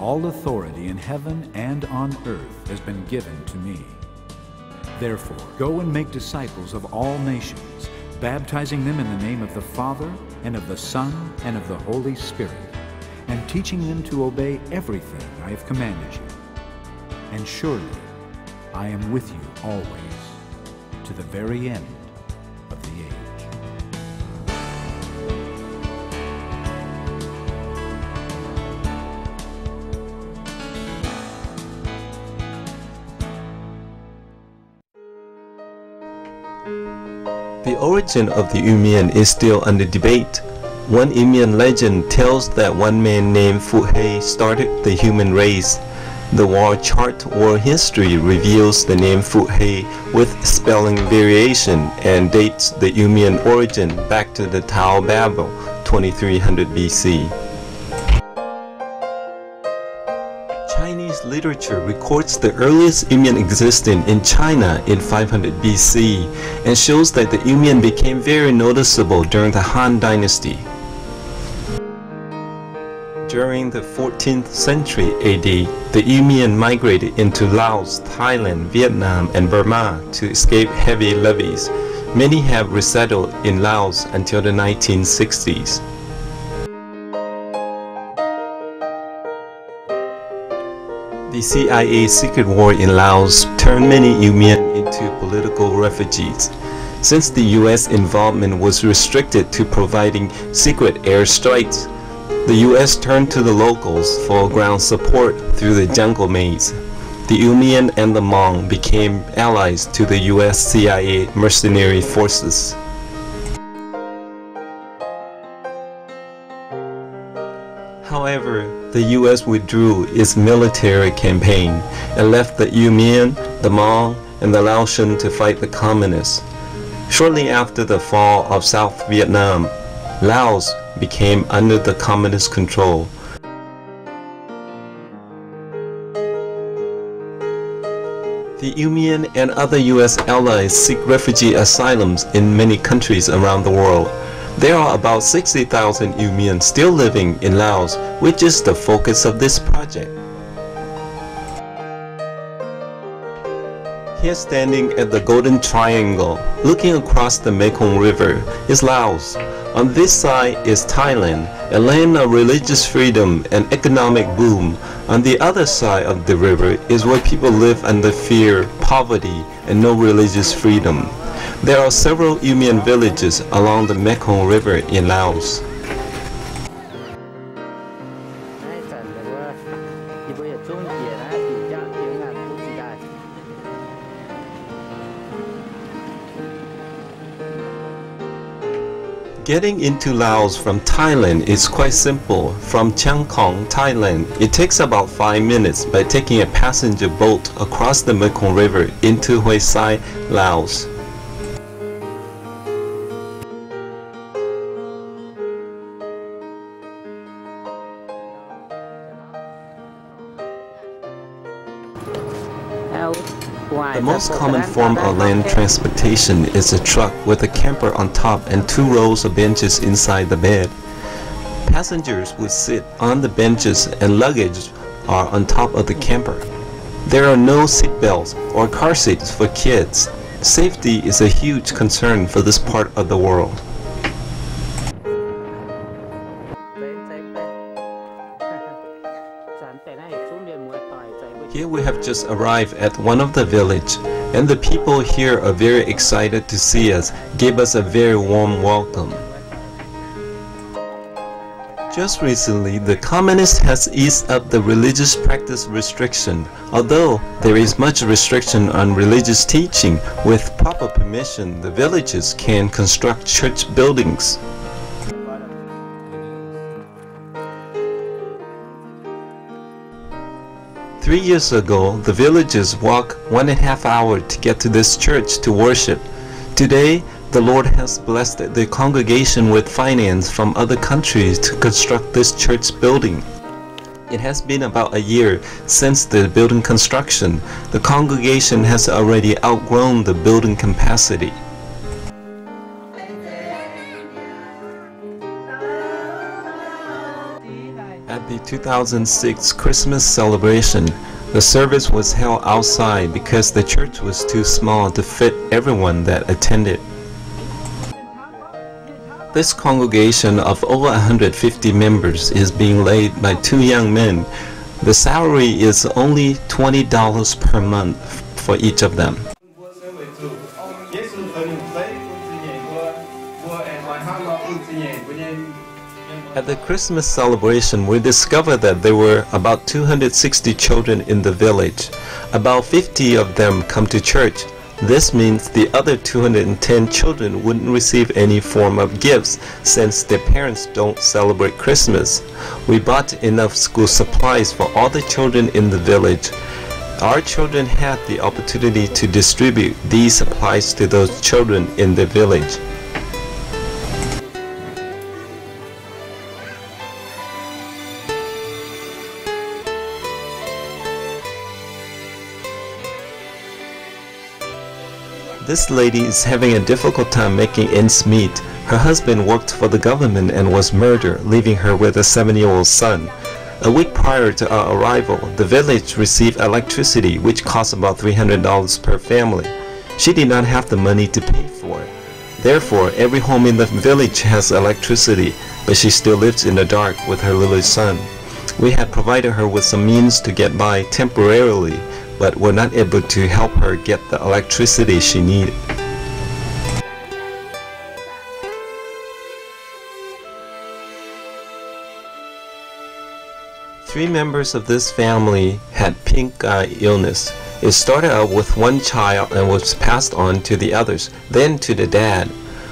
all authority in heaven and on earth has been given to me. Therefore, go and make disciples of all nations, baptizing them in the name of the Father, and of the Son, and of the Holy Spirit, and teaching them to obey everything I have commanded you. And surely I am with you always, to the very end of the age. The origin of the Yiu-Mien is still under debate. One Yiu-Mien legend tells that one man named Fu Hei started the human race. The war chart war history reveals the name Fu Hei with spelling variation and dates the Yiu-Mien origin back to the Tower of Babel, 2300 BC. Chinese literature records the earliest Yiu-Mien existing in China in 500 BC and shows that the Yiu-Mien became very noticeable during the Han Dynasty. During the 14th century AD, the Yiu-Mien migrated into Laos, Thailand, Vietnam, and Burma to escape heavy levies. Many have resettled in Laos until the 1960s. The CIA secret war in Laos turned many Yiu-Mien into political refugees. Since the US involvement was restricted to providing secret airstrikes, the US turned to the locals for ground support through the jungle maze. The Yiu-Mien and the Hmong became allies to the US CIA mercenary forces. However, the US withdrew its military campaign and left the Yiu-Mien, the Hmong, and the Laotian to fight the communists. Shortly after the fall of South Vietnam, Laos became under the communist control. The Yiu-Mien and other US allies seek refugee asylums in many countries around the world. There are about 60,000 Yiu-Mien still living in Laos, which is the focus of this project. Here standing at the Golden Triangle, looking across the Mekong River, is Laos. On this side is Thailand, a land of religious freedom and economic boom. On the other side of the river is where people live under fear, poverty, and no religious freedom. There are several Yiu-Mien villages along the Mekong River in Laos. Getting into Laos from Thailand is quite simple. From Chiang Khong, Thailand, it takes about 5 minutes by taking a passenger boat across the Mekong River into Hue Sai, Laos. The most common form of land transportation is a truck with a camper on top and 2 rows of benches inside the bed. Passengers would sit on the benches and luggage are on top of the camper. There are no seat belts or car seats for kids. Safety is a huge concern for this part of the world. Here we have just arrived at one of the villages, and the people here are very excited to see us, gave us a very warm welcome. Just recently, the communists has eased up the religious practice restriction. Although there is much restriction on religious teaching, with proper permission, the villages can construct church buildings. Three years ago, the villagers walked 1.5 hours to get to this church to worship. Today, the Lord has blessed the congregation with finance from other countries to construct this church building. It has been about a year since the building construction. The congregation has already outgrown the building capacity. At the 2006 Christmas celebration, the service was held outside because the church was too small to fit everyone that attended. This congregation of over 150 members is being led by two young men. The salary is only $20 per month for each of them. At the Christmas celebration, we discovered that there were about 260 children in the village. About 50 of them come to church. This means the other 210 children wouldn't receive any form of gifts since their parents don't celebrate Christmas. We bought enough school supplies for all the children in the village. Our children had the opportunity to distribute these supplies to those children in the village. This lady is having a difficult time making ends meet. Her husband worked for the government and was murdered, leaving her with a 7-year-old son. A week prior to our arrival, the village received electricity, which cost about $300 per family. She did not have the money to pay for it. Therefore, every home in the village has electricity, but she still lives in the dark with her little son. We had provided her with some means to get by temporarily, but were not able to help her get the electricity she needed. Three members of this family had pink eye illness. It started out with one child and was passed on to the others, then to the dad.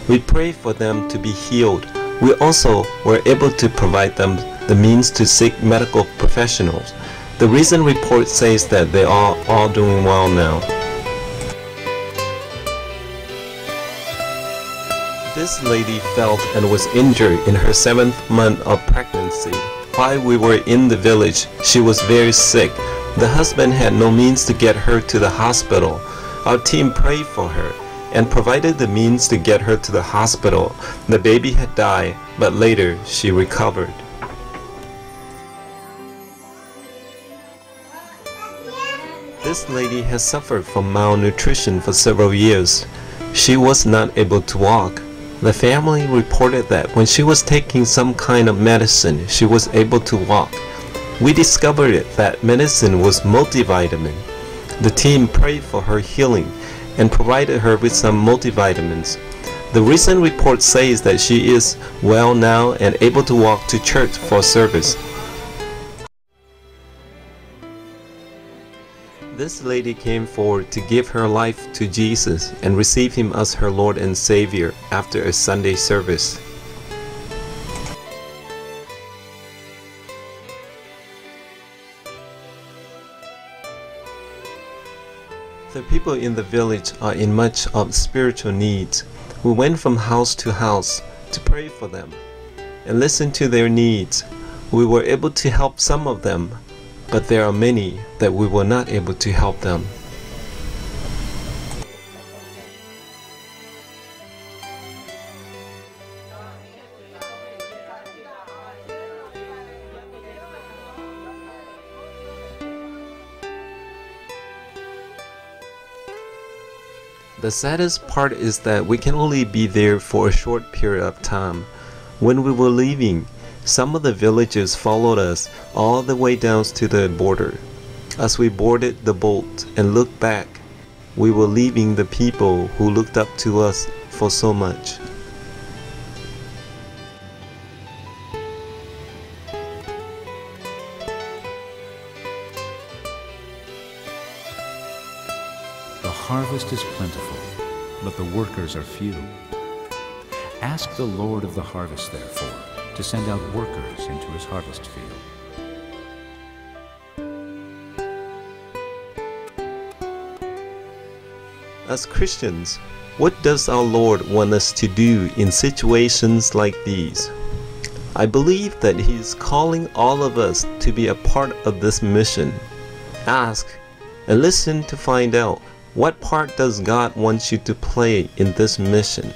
We prayed for them to be healed. We also were able to provide them the means to seek medical professionals. The recent report says that they are all doing well now. This lady felt and was injured in her 7th month of pregnancy. While we were in the village, she was very sick. The husband had no means to get her to the hospital. Our team prayed for her and provided the means to get her to the hospital. The baby had died, but later she recovered. This lady has suffered from malnutrition for several years. She was not able to walk. The family reported that when she was taking some kind of medicine, she was able to walk. We discovered that medicine was multivitamin. The team prayed for her healing and provided her with some multivitamins. The recent report says that she is well now and able to walk to church for service. This lady came forward to give her life to Jesus and receive Him as her Lord and Savior after a Sunday service. The people in the village are in much of spiritual needs. We went from house to house to pray for them and listen to their needs. We were able to help some of them, but there are many that we were not able to help them. The saddest part is that we can only be there for a short period of time. When we were leaving, some of the villagers followed us all the way down to the border. As we boarded the boat and looked back, we were leaving the people who looked up to us for so much. The harvest is plentiful, but the workers are few. Ask the Lord of the harvest, therefore, to send out workers into his harvest field. As Christians, what does our Lord want us to do in situations like these? I believe that He is calling all of us to be a part of this mission. Ask and listen to find out, what part does God want you to play in this mission?